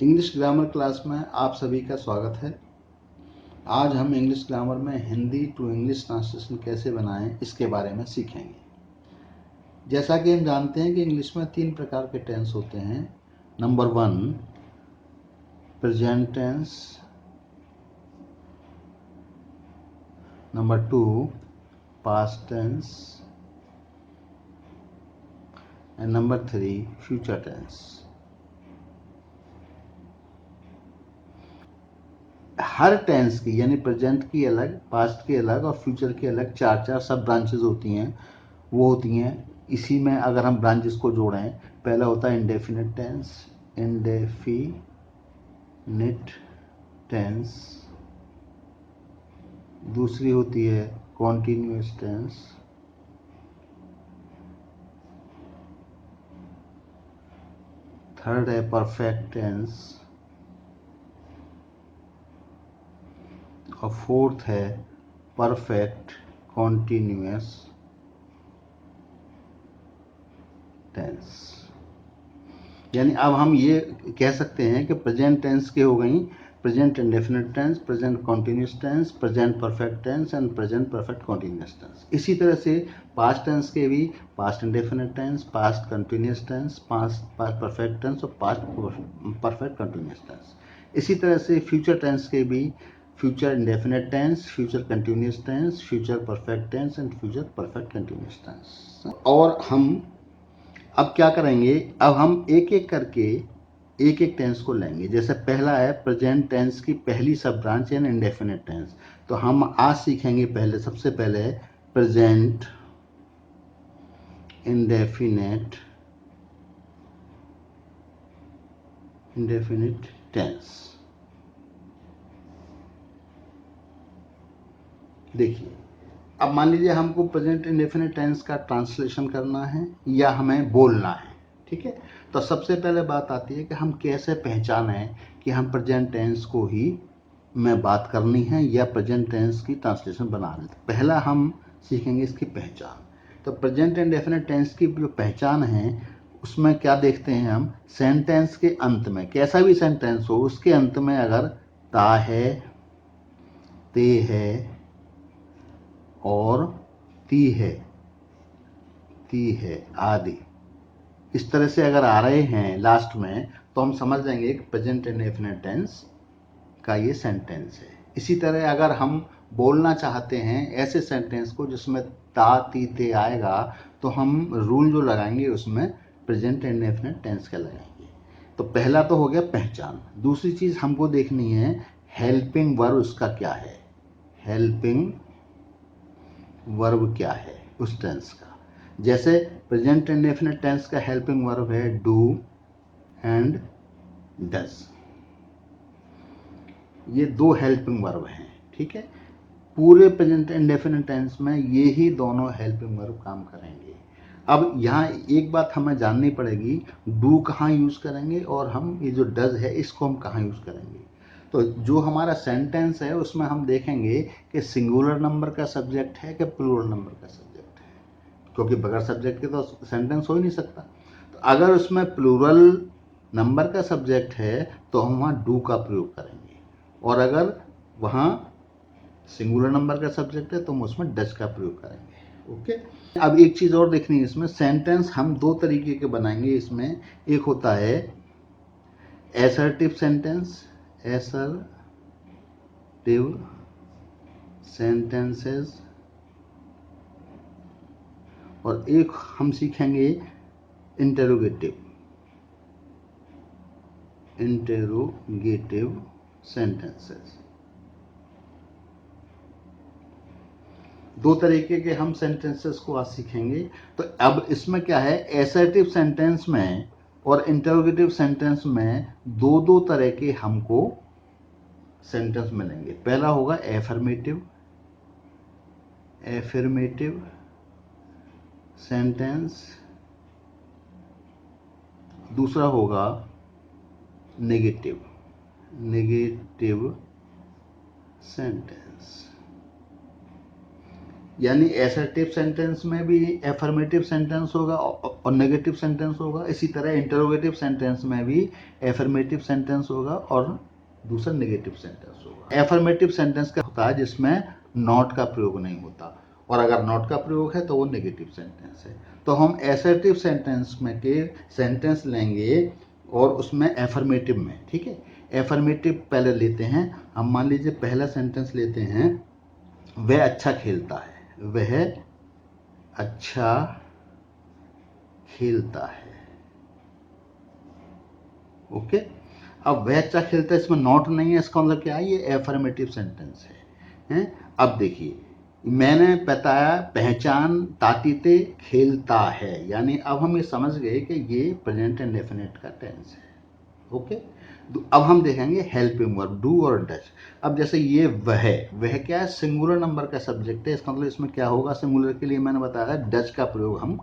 English grammar class में आप सभी का स्वागत है। आज हम इंग्लिश ग्रामर में हिंदी टू इंग्लिश ट्रांसलेशन कैसे बनाएं इसके बारे में सीखेंगे। जैसा कि हम जानते हैं कि इंग्लिश में 3 प्रकार के टेंस होते हैं। Number 1 present tense, number 2 past tense and number 3 future tense. हर टेंस की यानी प्रेजेंट की अलग, पास्ट की अलग और फ्यूचर की अलग 4 सब ब्रांचेस होती हैं। वो होती हैं, इसी में अगर हम ब्रांचेस को जोड़ें, पहला होता है इंडेफिनिट टेंस, इंडेफिनिट टेंस। दूसरी होती है कॉन्टिन्यूअस टेंस, थर्ड है परफेक्ट टेंस और फोर्थ है परफेक्ट कॉन्टिन्यूअस टेंस। यानी अब हम ये कह सकते हैं कि प्रेजेंट टेंस के हो गई present indefinite tense, present continuous tense, present perfect tense and present perfect continuous tense. इसी तरह से पास्ट टेंस के भी past indefinite tense, past continuous tense, past perfect tense और पास्ट परफेक्ट कंटिन्यूअस टेंस। इसी तरह से फ्यूचर टेंस के भी future indefinite tense, future continuous tense, future perfect tense and future perfect continuous tense. और हम अब क्या करेंगे, अब हम एक एक करके एक एक टेंस को लेंगे। जैसे पहला है प्रेजेंट टेंस की पहली सब ब्रांच यानी इंडेफिनिट टेंस। तो हम आज सीखेंगे सबसे पहले प्रेजेंट इंडेफिनिट टेंस। देखिए, अब मान लीजिए हमको प्रेजेंट इंडेफिनिट टेंस का ट्रांसलेशन करना है या हमें बोलना है, ठीक है। तो सबसे पहले बात आती है कि हम कैसे पहचानें कि हम प्रेजेंट टेंस को ही में बात करनी है या प्रेजेंट टेंस की ट्रांसलेशन बना रहे हैं। पहला हम सीखेंगे इसकी पहचान। तो प्रेजेंट इंडेफिनिट टेंस की जो पहचान है उसमें क्या देखते हैं हम, सेंटेंस के अंत में, कैसा भी सेंटेंस हो उसके अंत में अगर ता है, ते है और ती है आदि इस तरह से अगर आ रहे हैं लास्ट में, तो हम समझ जाएंगे कि प्रेजेंट इंडेफिनिट टेंस का ये सेंटेंस है। इसी तरह अगर हम बोलना चाहते हैं ऐसे सेंटेंस को जिसमें ता ती ते आएगा, तो हम रूल जो लगाएंगे उसमें प्रेजेंट इंडेफिनिट टेंस का लगाएंगे। तो पहला तो हो गया पहचान। दूसरी चीज हमको देखनी है हेल्पिंग वर्ब उसका क्या है, हेल्पिंग वर्ब क्या है उस टेंस का। जैसे प्रेजेंट इंडेफिनिट टेंस का हेल्पिंग वर्ब है डू एंड डज। ये 2 हेल्पिंग वर्ब हैं, ठीक है। पूरे प्रेजेंट इंडेफिनिट टेंस में ये ही दोनों हेल्पिंग वर्ब काम करेंगे। अब यहाँ एक बात हमें जाननी पड़ेगी, डू कहाँ यूज करेंगे और हम ये जो डज है इसको हम कहाँ यूज करेंगे। तो जो हमारा सेंटेंस है उसमें हम देखेंगे कि सिंगुलर नंबर का सब्जेक्ट है कि प्लूरल नंबर का सब्जेक्ट है, क्योंकि बगैर सब्जेक्ट के तो सेंटेंस हो ही नहीं सकता। तो अगर उसमें प्लूरल नंबर का सब्जेक्ट है तो हम वहाँ डू का प्रयोग करेंगे, और अगर वहाँ सिंगुलर नंबर का सब्जेक्ट है तो हम उसमें डज का प्रयोग करेंगे। ओके। अब एक चीज और देखनी है, इसमें सेंटेंस हम 2 तरीके के बनाएंगे। इसमें एक होता है एसर्टिव सेंटेंस, एसर्टिव सेंटेंसेस, और एक हम सीखेंगे इंटेरोगेटिव सेंटेंसेस। 2 तरीके के हम सेंटेंसेस को आज सीखेंगे। तो अब इसमें क्या है, एसर्टिव सेंटेंस में और इंटरोगेटिव सेंटेंस में 2 तरह के हमको सेंटेंस मिलेंगे। पहला होगा एफर्मेटिव सेंटेंस, दूसरा होगा नेगेटिव सेंटेंस। यानी एसर्टिव सेंटेंस में भी एफर्मेटिव सेंटेंस होगा और नेगेटिव सेंटेंस होगा, इसी तरह इंटरोगेटिव सेंटेंस में भी एफर्मेटिव सेंटेंस होगा और दूसरा नेगेटिव सेंटेंस होगा। एफर्मेटिव सेंटेंस का होता है जिसमें नॉट का प्रयोग नहीं होता, और अगर नॉट का प्रयोग है तो वो नेगेटिव सेंटेंस है। तो हम एसर्टिव सेंटेंस में के सेंटेंस लेंगे और उसमें एफर्मेटिव में, ठीक है, एफर्मेटिव पहले लेते हैं। हम मान लीजिए पहला सेंटेंस लेते हैं, वह अच्छा खेलता है, वह अच्छा खेलता है। ओके, अब वह अच्छा खेलता है, इसमें नॉट नहीं है, इसका मतलब क्या है, ये एफर्मेटिव सेंटेंस है। अब देखिए, मैंने बताया पहचान तातीते खेलता है, यानी अब हम ये समझ गए कि ये प्रेजेंट इंडेफिनिट का टेंस है। ओके, अब हम देखेंगे हेल्पिंग वर्ब डू और डच। अब जैसे ये वह क्या है, सिंगुलर नंबर का सब्जेक्ट है, इसका मतलब इसमें क्या होगा, सिंगुलर के लिए मैंने बताया डच का प्रयोग हम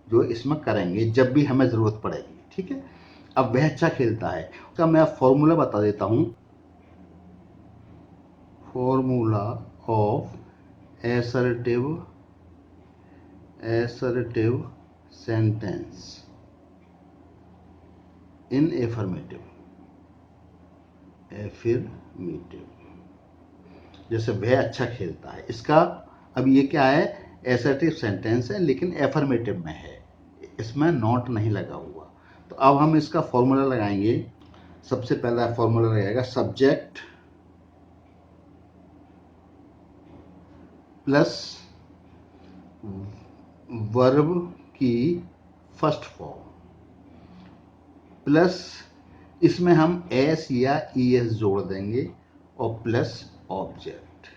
जो इसमें करेंगे जब भी हमें जरूरत पड़ेगी, ठीक है। अब वह अच्छा खेलता है, उसका मैं फॉर्मूला बता देता हूं, formula of assertive sentence in affirmative. जैसे वह अच्छा खेलता है, इसका अब ये क्या है, एसर्टिव सेंटेंस है लेकिन एफर्मेटिव में है, इसमें नॉट नहीं लगा हुआ। तो अब हम इसका फॉर्मूला लगाएंगे। सबसे पहला फॉर्मूला रहेगा सब्जेक्ट प्लस वर्ब की फर्स्ट फॉर्म प्लस इसमें हम एस या ईएस जोड़ देंगे और प्लस ऑब्जेक्ट।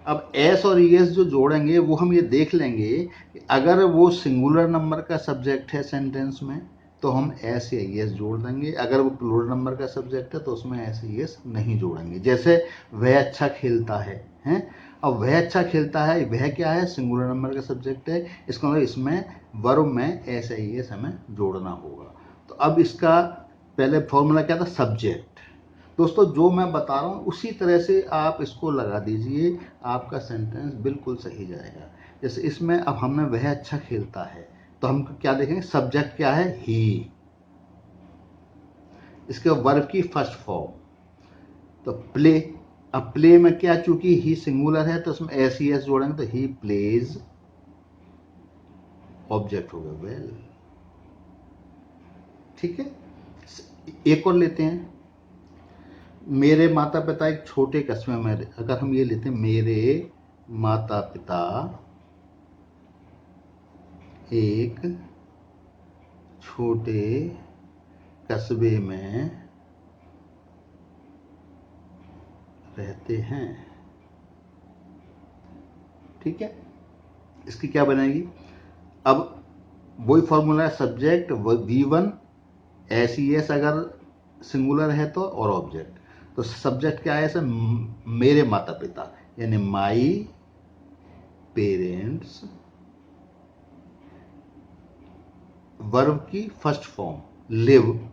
अब एस और ईएस जो जोड़ेंगे वो हम ये देख लेंगे कि अगर वो सिंगुलर नंबर का सब्जेक्ट है सेंटेंस में तो हम एस या ईएस जोड़ देंगे, अगर वो प्लूरल नंबर का सब्जेक्ट है तो उसमें एस ईएस नहीं जोड़ेंगे। जैसे वह अच्छा खेलता है, हैं, अब वह अच्छा खेलता है, वह क्या है, सिंगुलर नंबर का सब्जेक्ट है, इसका मतलब इसमें वर्ब में एस या ईएस हमें जोड़ना होगा। तो अब इसका पहले फॉर्मूला क्या था, सब्जेक्ट। दोस्तों जो मैं बता रहा हूँ उसी तरह से आप इसको लगा दीजिए, आपका सेंटेंस बिल्कुल सही जाएगा। जैसे इसमें अब हमने वह अच्छा खेलता है, तो हम क्या देखेंगे, सब्जेक्ट क्या है, ही, इसके वर्ब की फर्स्ट फॉर्म तो प्ले। अब प्ले में क्या, चूंकि ही सिंगुलर है तो उसमें एस ई एस जोड़ेंगे तो ही प्लेज, ऑब्जेक्ट हो गया वेल, ठीक है। एक और लेते हैं, मेरे माता पिता एक छोटे कस्बे में, अगर हम ये लेते हैं, मेरे माता पिता एक छोटे कस्बे में रहते हैं, ठीक है। इसकी क्या बनेगी, अब वही फॉर्मूला है, subject V1 S E S अगर सिंगुलर है तो, और ऑब्जेक्ट। तो सब्जेक्ट क्या है, ऐसे मेरे माता पिता, यानी माई पेरेंट्स, वर्ब की फर्स्ट फॉर्म लिव।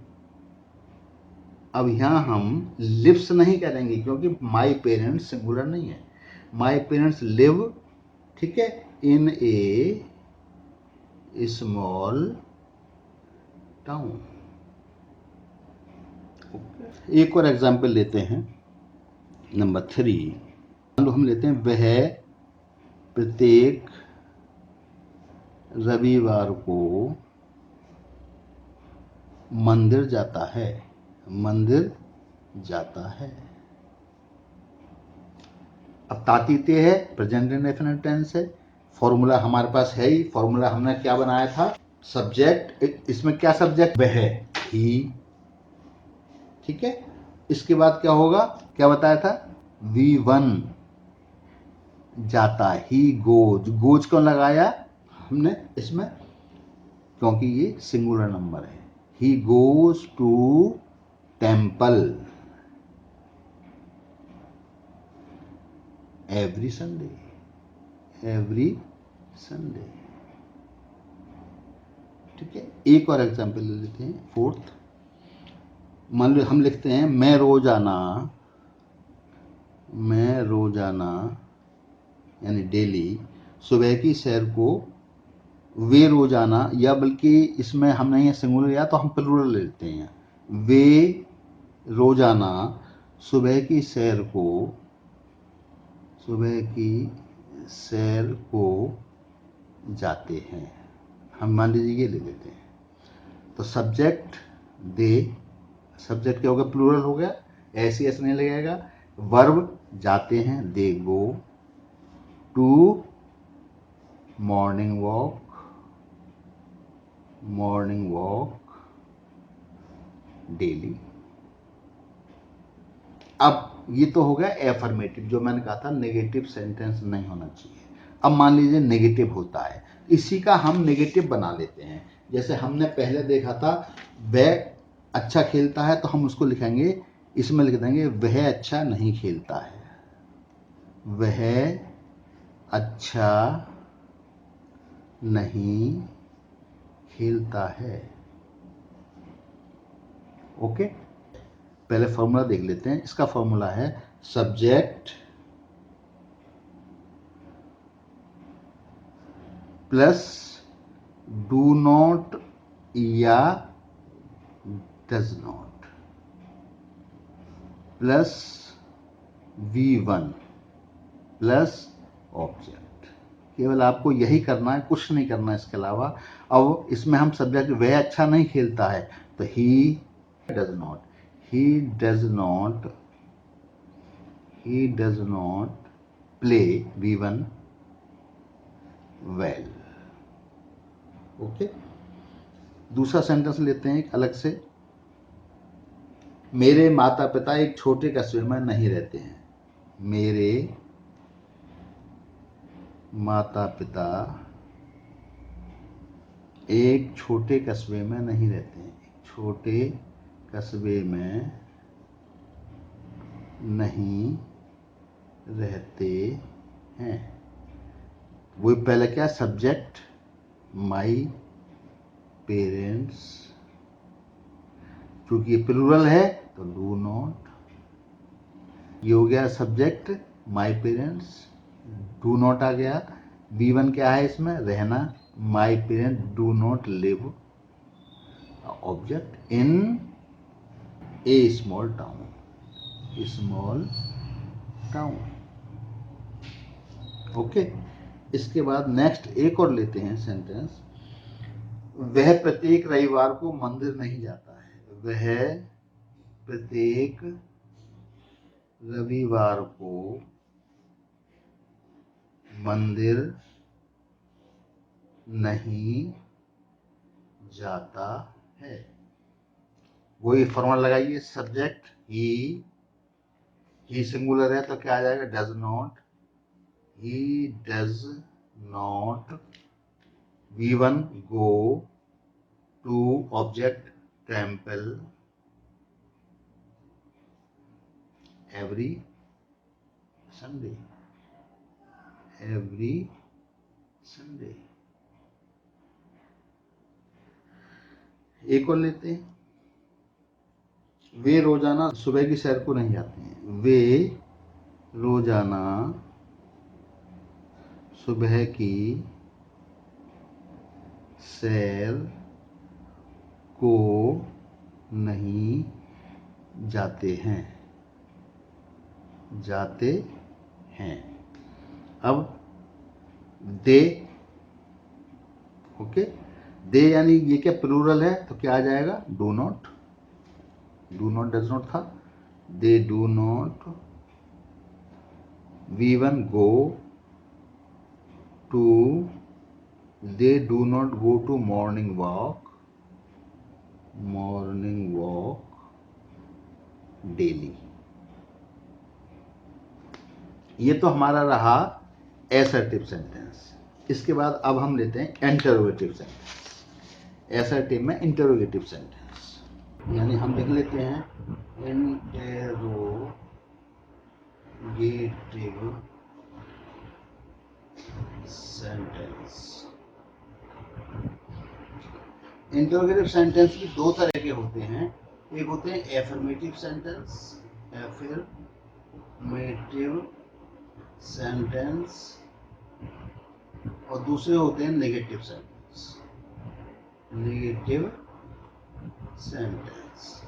अब यहां हम लिव्स नहीं करेंगे क्योंकि माई पेरेंट्स सिंगुलर नहीं है, माई पेरेंट्स लिव, ठीक है, इन ए स्मॉल टाउन। एक और एग्जाम्पल लेते हैं, नंबर 3। हम लेते हैं, वह प्रत्येक रविवार को मंदिर जाता है, मंदिर जाता है। अब तातीते है, प्रेजेंट इंडेफिनिट टेंस है, फॉर्मूला हमारे पास है ही, फॉर्मूला हमने क्या बनाया था, सब्जेक्ट, इसमें क्या सब्जेक्ट, वह, ही, ठीक है। इसके बाद क्या होगा, क्या बताया था, V1 जाता, ही गोज, गोज क्यों लगाया हमने इसमें, क्योंकि ये सिंगुलर नंबर है, he goes to temple every Sunday, every Sunday, ठीक है। एक और एग्जाम्पल ले लेते हैं, 4th। मान लो हम लिखते हैं, मैं रोजाना यानी डेली सुबह की सैर को वे रोजाना, या बल्कि इसमें हम नहीं है सिंगुलर, या तो हम प्लूरल लेते हैं, वे रोजाना सुबह की सैर को जाते हैं। हम मान लीजिए ये ले लेते हैं। तो सब्जेक्ट दे, सब्जेक्ट क्या हो गया, प्लूरल हो गया, ऐसे ऐसे नहीं लगेगा। वर्ब जाते हैं, they go to morning walk daily. अब ये तो हो गया एफर्मेटिव, जो मैंने कहा था नेगेटिव सेंटेंस नहीं होना चाहिए। अब मान लीजिए नेगेटिव होता है, इसी का हम नेगेटिव बना लेते हैं। जैसे हमने पहले देखा था वह अच्छा खेलता है, तो हम उसको लिखेंगे, इसमें लिख देंगे वह अच्छा नहीं खेलता है, वह अच्छा नहीं खेलता है। ओके, पहले फॉर्मूला देख लेते हैं। इसका फॉर्मूला है सब्जेक्ट प्लस डू नॉट या does not plus V1 plus object. केवल आपको यही करना है, कुछ नहीं करना है इसके अलावा। अब इसमें हम सब्जेक्ट वह अच्छा नहीं खेलता है, तो ही does not play V1 well. Okay, दूसरा सेंटेंस लेते हैं एक अलग से। मेरे माता पिता एक छोटे कस्बे में नहीं रहते हैं, मेरे माता पिता एक छोटे कस्बे में नहीं रहते हैं, छोटे कस्बे में नहीं रहते हैं। वो पहले क्या, सब्जेक्ट माई पेरेंट्स, क्योंकि ये प्लूरल है तो डू नॉट। ये हो गया subject my parents, do not आ गया। V1 क्या है इसमें, रहना, my parent do not live, object in a small town, okay. इसके बाद नेक्स्ट एक और लेते हैं सेंटेंस। वह प्रत्येक रविवार को मंदिर नहीं जाता है, वह प्रत्येक रविवार को मंदिर नहीं जाता है। वही फॉर्मूला लगाइए, सब्जेक्ट ही सिंगुलर है तो क्या आ जाएगा, does not, he does not V1 go to object temple every Sunday, एक और लेते हैं। वे रोजाना सुबह की सैर को नहीं जाते हैं, वे रोजाना सुबह की सैर को नहीं जाते हैं, अब दे, ओके, दे यानी ये क्या प्लूरल है तो क्या आ जाएगा, डू नॉट डज नॉट था, they do not V1 go to, they do not go to morning walk daily. ये तो हमारा रहा एसर्टिव सेंटेंस। इसके बाद अब हम लेते हैं इंटरोगेटिव सेंटेंस। एसर्टिव में इंटरोगेटिव सेंटेंस, यानी हम लिख लेते हैं इंटरोगेटिव सेंटेंस। इंटरोगेटिव सेंटेंस भी दो तरह के होते हैं, एक होते हैं एफर्मेटिव सेंटेंस और दूसरे होते हैं negative sentence. Negative sentence.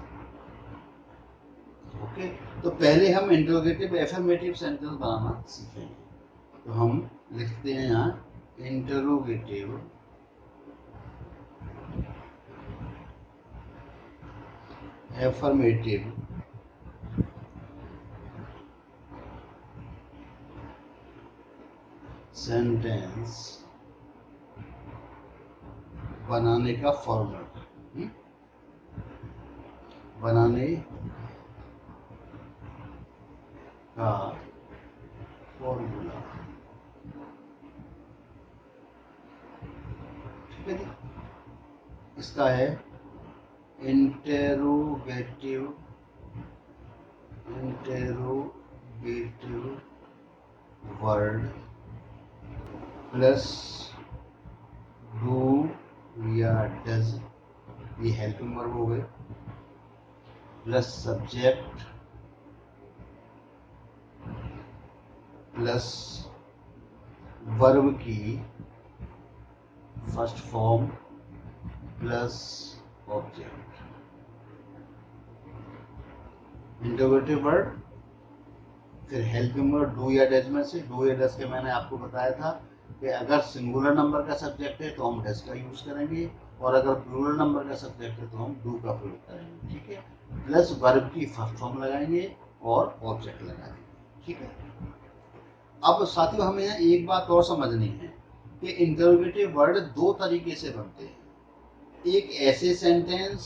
Okay, तो पहले हम इंटरोगेटिव एफर्मेटिव सेंटेंस बनाना सीखेंगे। तो हम लिखते हैं यहाँ इंटरोगेटिव एफर्मेटिव सेंटेंस बनाने का फॉर्मूला। बनाने का फॉर्मूला, ठीक है जी। इसका है इंटेरोगेटिव वर्ड प्लस डू या डज, ये हेल्पिंग वर्ब हो गए, प्लस सब्जेक्ट प्लस वर्ब की first form plus object. Interrogative word, फिर हेल्पिंग वर्ड डू या डज में से डू या डज के मैंने आपको बताया था कि अगर सिंगुलर नंबर का सब्जेक्ट है तो हम डज का यूज करेंगे, और अगर प्लूरल नंबर का सब्जेक्ट है तो हम डू का प्रयोग करेंगे, ठीक है। प्लस वर्ब की फर्स्ट फॉर्म लगाएंगे और ऑब्जेक्ट लगाएंगे, ठीक है। अब साथियों हमें यहाँ एक बात और समझनी है कि इंटरोगेटिव वर्ड दो तरीके से बनते हैं। एक ऐसे सेंटेंस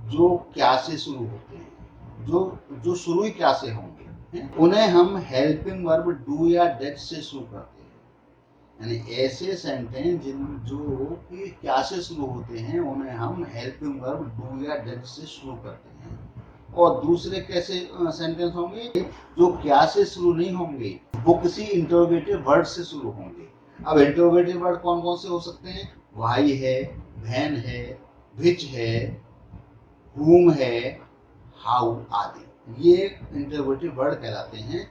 जो क्या से शुरू होते हैं, जो शुरू ही क्या से होंगे, उन्हें हम हेल्पिंग वर्ब डू या डज से शुरू करते हैं। यानी ऐसे सेंटेंस जो कि क्या से शुरू होते हैं उन्हें हम हेल्पिंग वर्ब डू या डज से शुरू करते हैं। और दूसरे कैसे सेंटेंस होंगे जो क्या से शुरू नहीं होंगे, वो किसी इंटरोगेटिव वर्ड से शुरू होंगे। अब इंटरोगेटिव वर्ड कौन कौन से हो सकते हैं? भाई है, बहन है, विच है, whom है, हाउ आदि, ये इंटरोगेटिव वर्ड कहलाते हैं।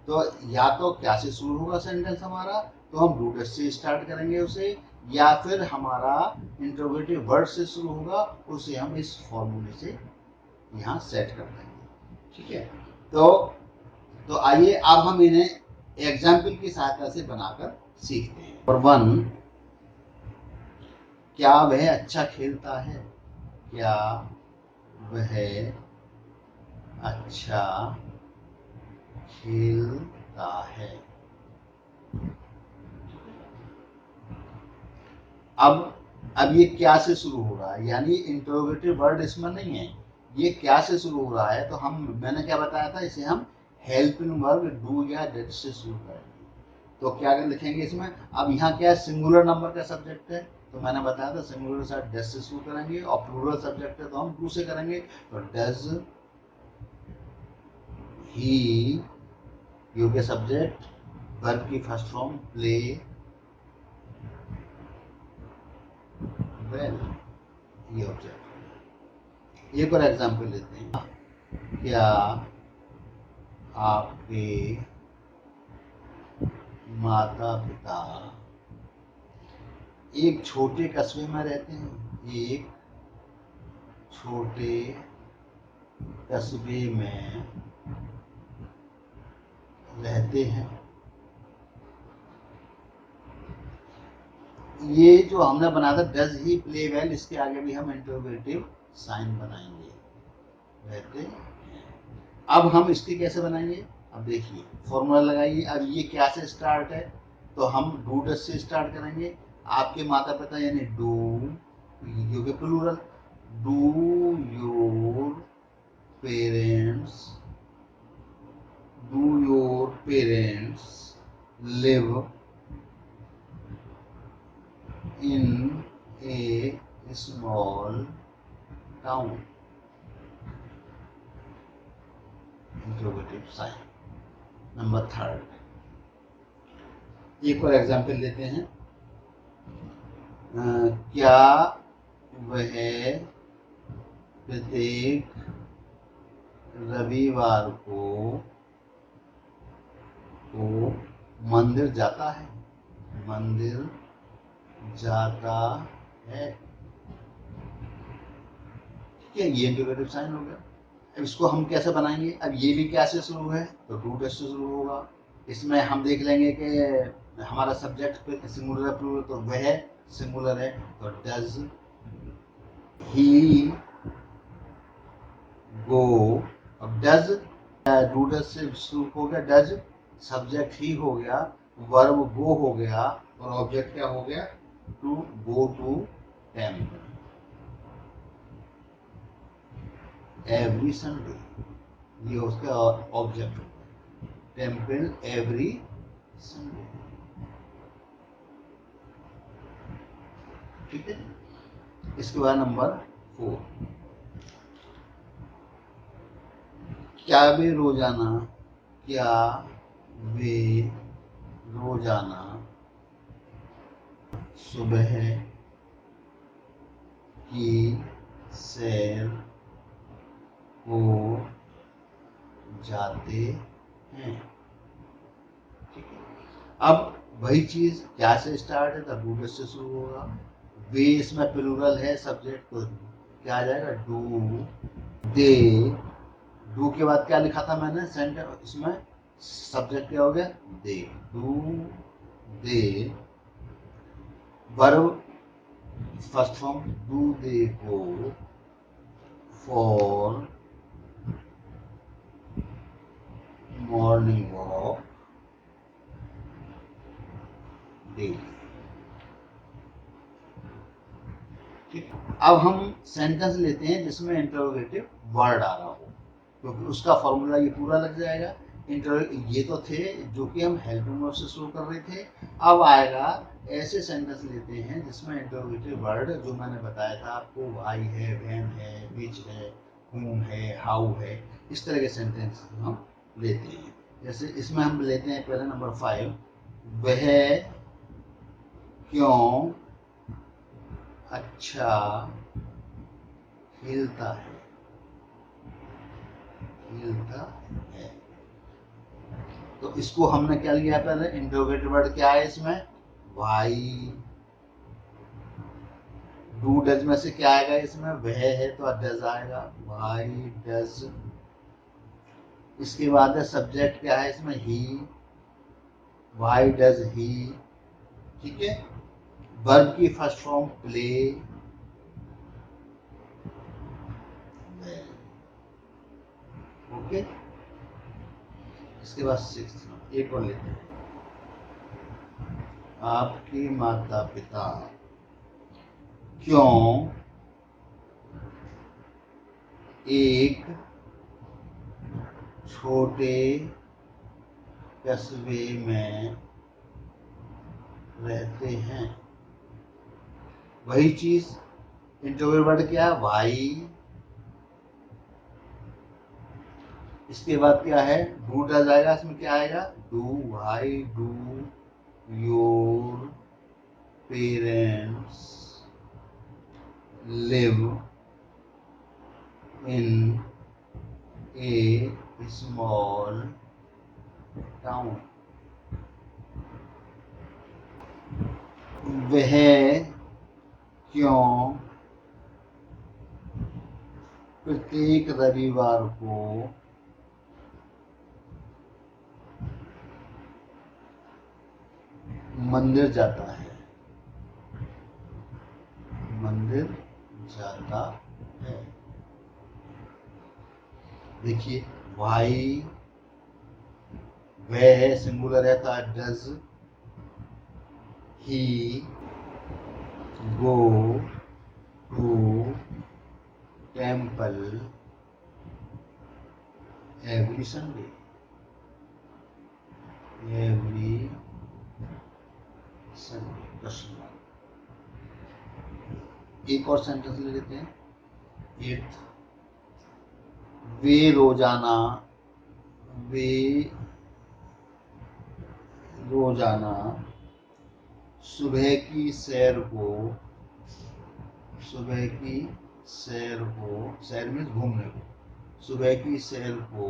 तो या तो क्या से शुरू होगा सेंटेंस हमारा, तो हम डू डज से स्टार्ट करेंगे उसे, या फिर हमारा इंटरोगेटिव वर्ड से शुरू होगा, उसे हम इस फॉर्मूले से यहाँ सेट कर देंगे, ठीक है। तो आइए अब हम इन्हें एग्जाम्पल की सहायता से बनाकर सीखते हैं। नंबर 1, क्या वह अच्छा खेलता है? क्या वह अच्छा खेलता है? अब ये क्या से शुरू हो रहा है, यानी इंटरोगेटिव वर्ड इसमें नहीं है, ये क्या से शुरू हो रहा है। तो मैंने क्या बताया था, इसे हम हेल्पिंग वर्ब डू या डज से शुरू करेंगे। तो क्या लिखेंगे इसमें? अब यहाँ क्या है, सिंगुलर नंबर का सब्जेक्ट है, तो मैंने बताया था सिंगुलर के साथ डज से शुरू करेंगे, और प्लूरल सब्जेक्ट है तो हम डू से करेंगे। तो डज ही, यू के सब्जेक्ट, वर्ब की फर्स्ट फॉर्म प्ले वेल, ये ऑब्जेक्ट। एक और एग्जांपल लेते हैं। क्या आपके माता पिता एक छोटे कस्बे में रहते हैं? एक छोटे कस्बे में रहते हैं। ये जो हमने बनाया था डज ही प्ले वेल, इसके आगे भी हम इंटरोगेटिव साइन बनाएंगे, रहते हैं। अब हम इसकी कैसे बनाएंगे? अब देखिए फॉर्मूला लगाइए। अब ये क्या से स्टार्ट है, तो हम डू डज से स्टार्ट करेंगे। आपके माता पिता यानी डू, क्योंकि plural, do your parents, do your parents live in a small town, interrogative sign. Number 3, एक और एग्जांपल लेते हैं। क्या वह प्रत्येक रविवार को मंदिर जाता है? मंदिर जाता है। ठीक है, ये इंटीग्रेटिव साइन हो गया। अब इसको हम कैसे बनाएंगे? अब ये भी क्या से शुरू है? तो डू डज से शुरू होगा। इसमें हम देख लेंगे कि हमारा सब्जेक्ट सिंगुलर है प्लूरल, तो वह सिंगुलर है, तो डज ही गो। अब डज डू डज से शुरू हो गया, डज सब्जेक्ट ही हो गया, वर्ब गो हो गया, और ऑब्जेक्ट क्या हो गया? To go to temple every Sunday. ये उसका ऑब्जेक्ट हो गया, टेम्पल एवरी संडे। ठीक है, इसके बाद नंबर 4, क्या वे रोजाना, क्या वे रोजाना सुबह की सैर को जाते हैं। ठीक है, अब वही चीज क्या से स्टार्ट है? तो डू से शुरू होगा। वे इसमें प्लूरल है, सब्जेक्ट को क्या आ जाएगा? Do they. डू के बाद क्या लिखा था मैंने सेंटर? इसमें सब्जेक्ट क्या हो गया? They. Do they, verb first form, do they go for morning walk daily. ठीक, अब हम सेंटेंस लेते हैं जिसमें इंटरोगेटिव वर्ड आ रहा हो, क्योंकि उसका फॉर्मूला ये पूरा लग जाएगा। ये तो थे जो कि हम हेल्पिंग वर्ब से शुरू कर रहे थे। अब आएगा ऐसे सेंटेंस लेते हैं जिसमें इंटरोगेटिव वर्ड जो मैंने बताया था आपको, वाई है, व्हेन है, विच है, whom है, हाउ है, इस तरह के सेंटेंस हम लेते हैं। जैसे इसमें हम लेते हैं पहले नंबर 5, वह क्यों अच्छा हिलता है, हिलता है। तो इसको हमने क्या लिया पहले? इंटरोगेटिव वर्ड क्या है इसमें? वाई। डू डज में से क्या आएगा इसमें? वह है तो डज आएगा, वाई डज। इसके बाद है सब्जेक्ट क्या है इसमें? ही, वाई डज ही। ठीक है, वर्ब की फर्स्ट फॉर्म प्ले, ओके। इसके बाद 6 एक और लेते हैं, आपके माता पिता क्यों एक छोटे कस्बे में रहते हैं। वही चीज इंटरव्यू वर्ड क्या है? भाई। इसके बाद क्या है? डू डज आएगा, इसमें क्या आएगा? डू भाई, do your parents live in a small town. वह क्यों प्रत्येक रविवार को मंदिर जाता है, मंदिर जाता है। देखिए, भाई वह है सिंगुलर है, था does he go to temple every Sunday, every Sunday. प्रश्न एक और सेंटेंस ले लेते हैं, 8, वे रोजाना, वे रोजाना सुबह की सैर को, सुबह की सैर को, सैर में घूमने को, सुबह की सैर को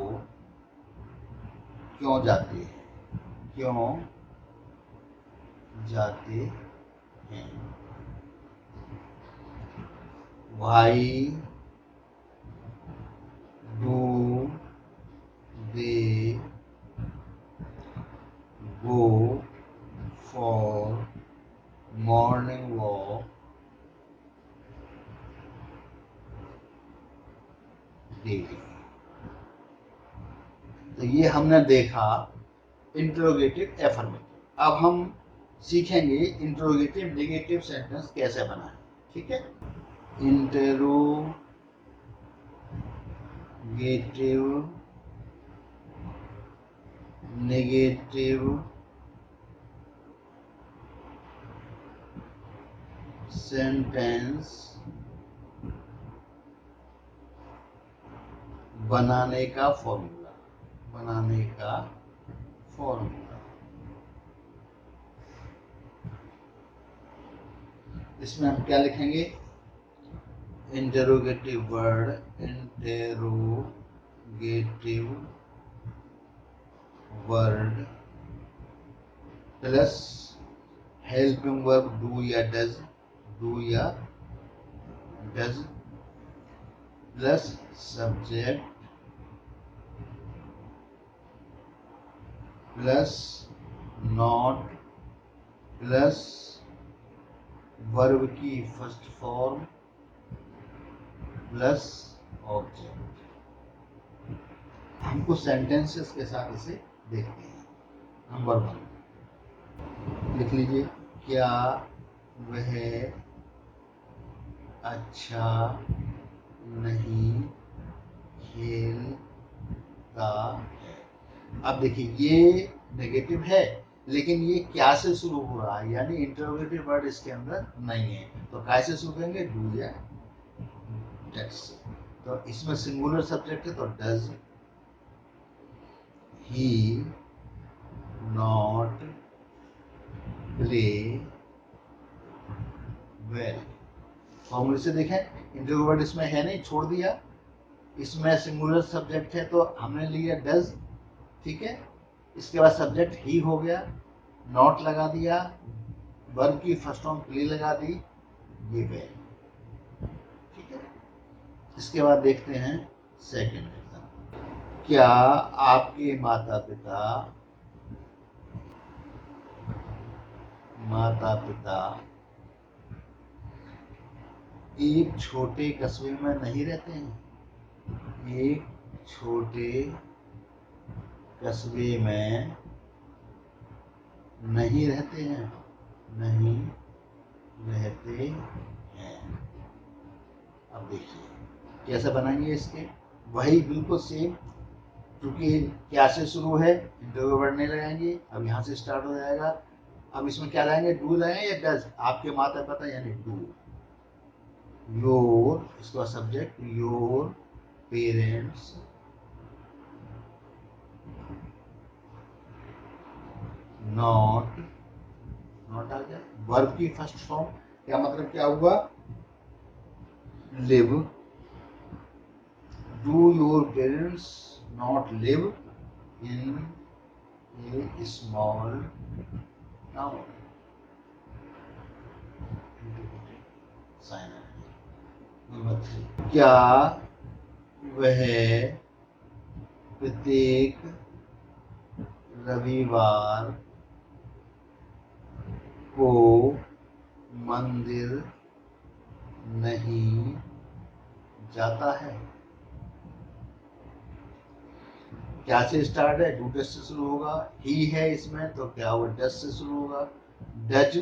क्यों जाते हैं? क्यों जाते हैं। Why do they go for morning walk daily? तो ये हमने देखा इंट्रोगेटिव एफर्मेटिव। अब हम सीखेंगे इंट्रोगेटिव नेगेटिव सेंटेंस कैसे बनाएं। ठीक है, इंट्रोगेटिव नेगेटिव सेंटेंस बनाने का फॉर्मूला। इसमें हम क्या लिखेंगे? Interrogative word plus helping verb do या does plus subject plus not plus verb की फर्स्ट फॉर्म प्लस ऑब्जेक्ट। हमको सेंटेंसेस के साथ इसे देखते हैं। नंबर 1 लिख लीजिए, क्या वह अच्छा नहीं खेलता है? अब देखिए ये नेगेटिव है, लेकिन ये क्या से शुरू हो रहा है, यानी इंटरोगेटिव वर्ड इसके अंदर नहीं है, तो कैसे शुरू करेंगे? डू या डज से। तो इसमें सिंगुलर सब्जेक्ट है तो does he not play well. फॉर्मूले से देखें, इंटरव्यू वर्ड इसमें है नहीं, छोड़ दिया। इसमें सिंगुलर सब्जेक्ट है तो हमने लिया डज, ठीक है। इसके बाद सब्जेक्ट ही हो गया, नॉट लगा दिया, वर्ब की फर्स्ट फॉर्म प्ले लगा दी, ये वेल, ठीक है। इसके बाद देखते हैं सेकंड एग्जाम्पल। क्या आपके माता पिता एक छोटे कस्बे में नहीं रहते हैं? एक छोटे कस्बे में नहीं रहते हैं। अब देखिए कैसे बनाएंगे इसके, वही बिल्कुल सेम, क्योंकि क्या से शुरू है, इंटरव्यू वर्ड नहीं लगाएंगे। अब यहाँ से स्टार्ट हो जाएगा। अब इसमें क्या लगाएंगे? डू लगाएंगे या डज? आपके माता पिता यानी डू, योर, इसका सब्जेक्ट योर पेरेंट्स नॉट आ गया, वर्ब की फर्स्ट फॉर्म, क्या मतलब क्या हुआ? Live. Do your parents not live in a small town? Number 3, क्या वह प्रत्येक रविवार को मंदिर नहीं जाता है? क्या से स्टार्ट है? डू डज से शुरू होगा। ही है इसमें तो क्या वो डज से शुरू होगा। डज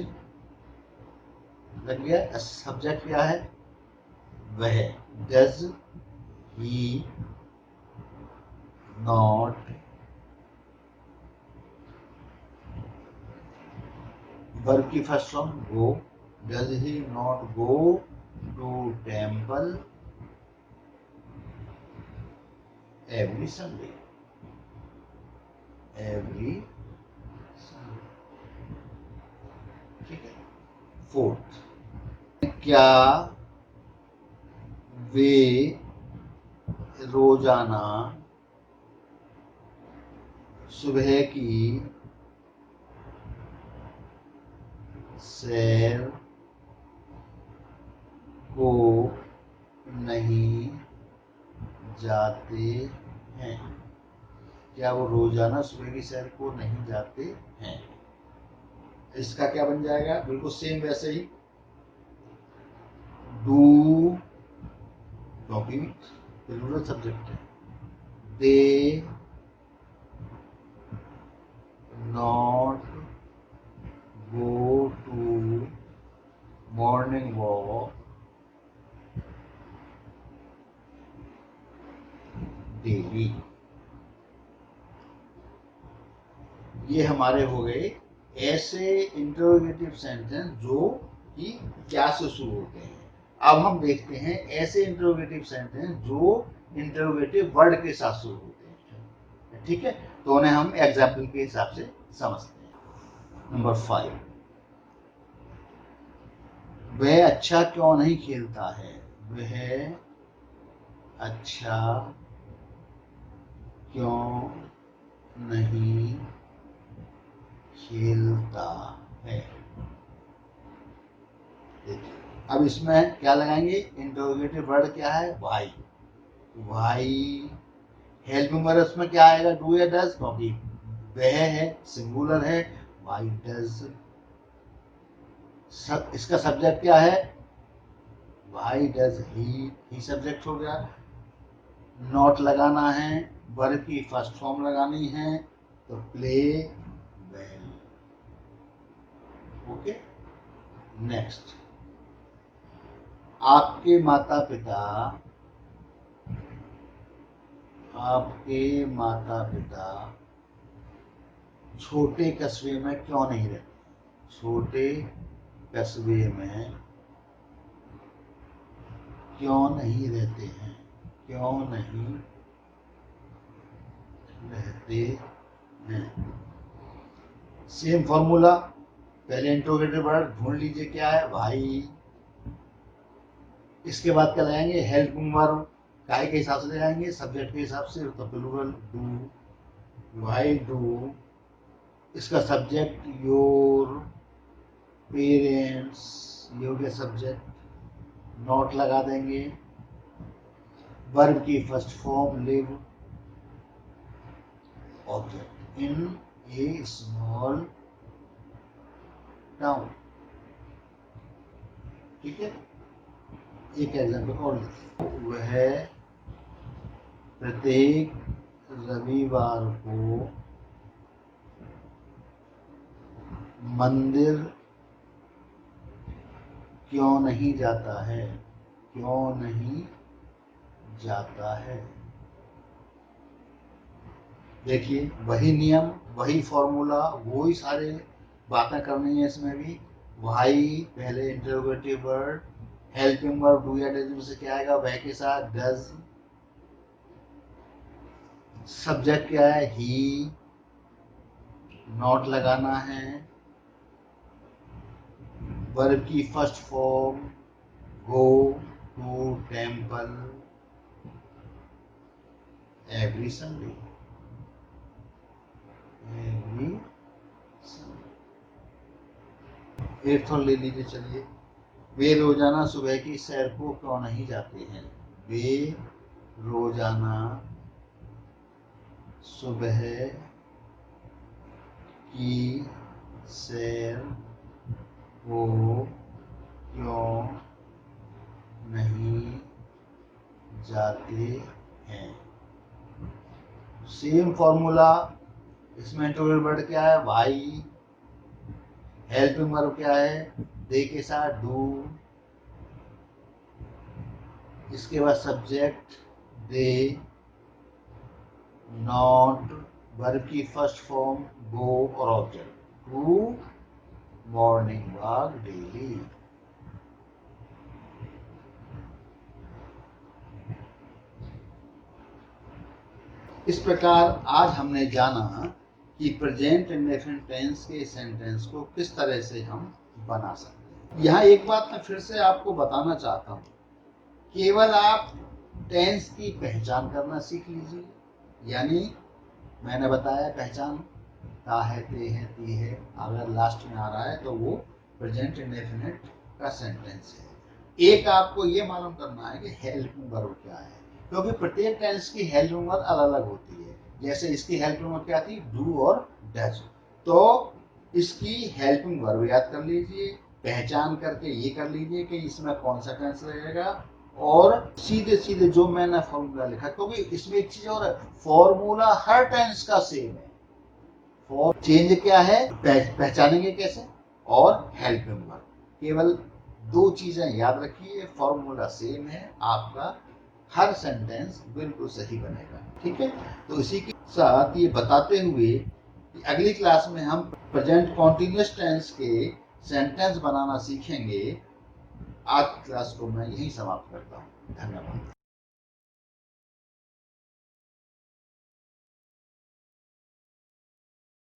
लग गया। सब्जेक्ट क्या है? वह। डज ही नॉट वर्ब की first form go, does he not go to temple every Sunday? ठीक है। 4, क्या वे रोजाना सुबह की सैर को नहीं जाते हैं। क्या वो रोजाना सुबह की सैर को नहीं जाते हैं? इसका क्या बन जाएगा? बिल्कुल सेम वैसे ही, डू, क्योंकि प्लूरल सब्जेक्ट है, they not go to morning walk daily. ये हमारे हो गए ऐसे इंटरोगेटिव सेंटेंस जो कि क्या से शुरू होते हैं। अब हम देखते हैं ऐसे इंटरोगेटिव सेंटेंस जो इंटरोगेटिव वर्ड के साथ शुरू होते हैं। ठीक है, तो उन्हें हम एग्जाम्पल के हिसाब से समझते हैं। नंबर 5, वह अच्छा क्यों नहीं खेलता है? वह अच्छा क्यों नहीं खेलता है? देखिए, अब इसमें क्या लगाएंगे? इंटरोगेटिव वर्ड क्या है? वाई। वाई हेल्पिंग वर्ब उसमें क्या आएगा? डू या डज, क्योंकि वह है, सिंगुलर है, वाई डज। इसका सब्जेक्ट क्या है? वाई डज ही सब्जेक्ट हो गया। नॉट लगाना है, वर्ब की फर्स्ट फॉर्म लगानी है, तो प्ले वेल। ओके, नेक्स्ट, आपके माता पिता छोटे कस्बे में क्यों नहीं रहते? छोटे कस्बे में क्यों नहीं रहते हैं? क्यों नहीं रहते हैं? सेम फॉर्मूला, पहले इंट्रोगेटिव वर्ड ढूंढ लीजिए क्या है? भाई। इसके बाद क्या लगाएंगे? हेल्पिंग वर्ब, काहे के हिसाब से लगाएंगे? सब्जेक्ट के हिसाब से, तो प्लूरल डू, वाई डू। इसका सब्जेक्ट योर पेरेंट्स, ये हो गया सब्जेक्ट, नॉट लगा देंगे। वर्ब की first form live, object in a small town. ठीक है, एक एग्जाम्पल और लिखिए। वह प्रत्येक रविवार को मंदिर क्यों नहीं जाता है? क्यों नहीं जाता है? देखिए, वही नियम, वही फॉर्मूला, वही सारे बातें करनी है इसमें भी। वाई पहले interrogative word, helping verb do या डज में से क्या आएगा? वह के साथ डज। सब्जेक्ट क्या है? ही, नॉट लगाना है। वर्ब की first form go to temple every Sunday, every Sunday. एक ले लीजिए, चलिए। वे रोजाना सुबह की सैर को क्यों नहीं जाते हैं? वे रोजाना सुबह की सैर को क्यों नहीं जाते हैं? सेम फॉर्मूला, इसमें इंटरोगेटिव वर्ड क्या है? भाई। हेल्पिंग वर्ब क्या है? दे के साथ डू। इसके बाद सब्जेक्ट दे, नॉट, वर्ब की फर्स्ट फॉर्म गो और object to morning walk daily. इस प्रकार आज हमने जाना कि प्रेजेंट इंडेफिनिट टेंस के सेंटेंस को किस तरह से हम बना सकते हैं। यहाँ एक बात मैं फिर से आपको बताना चाहता हूँ, केवल आप टेंस की पहचान करना सीख लीजिए। यानी मैंने बताया पहचान, ता है, ते है, ती है, अगर लास्ट में आ रहा है तो वो प्रेजेंट इंडेफिनिट का सेंटेंस है। एक आपको ये मालूम करना है कि हेल्पिंग वर्ब क्या है, क्योंकि प्रत्येक टेंस की हेल्पिंग वर्ब अलग अलग होती है। जैसे इसकी हेल्पिंग वर्ब क्या थी, डू और डज। तो इसकी हेल्पिंग वर्ब याद कर लीजिए, पहचान करके ये कर लीजिए कि इसमें कौन सा टेंस लगेगा, और सीधे सीधे जो मैंने फॉर्मूला लिखा, क्योंकि इसमें एक चीज और है, फॉर्मूला हर टेंस का सेम है। फॉर चेंज क्या है, पहचानेंगे कैसे, और हेल्पिंग वर्ब। केवल दो चीजें याद रखिए, फॉर्मूला सेम है, आपका हर सेंटेंस बिल्कुल सही बनेगा। ठीक है, तो इसी के साथ ये बताते हुए कि अगली क्लास में हम प्रेजेंट कॉन्टिन्यूअस टेंस के सेंटेंस बनाना सीखेंगे। आज की क्लास को मैं यही समाप्त करता हूँ। धन्यवाद।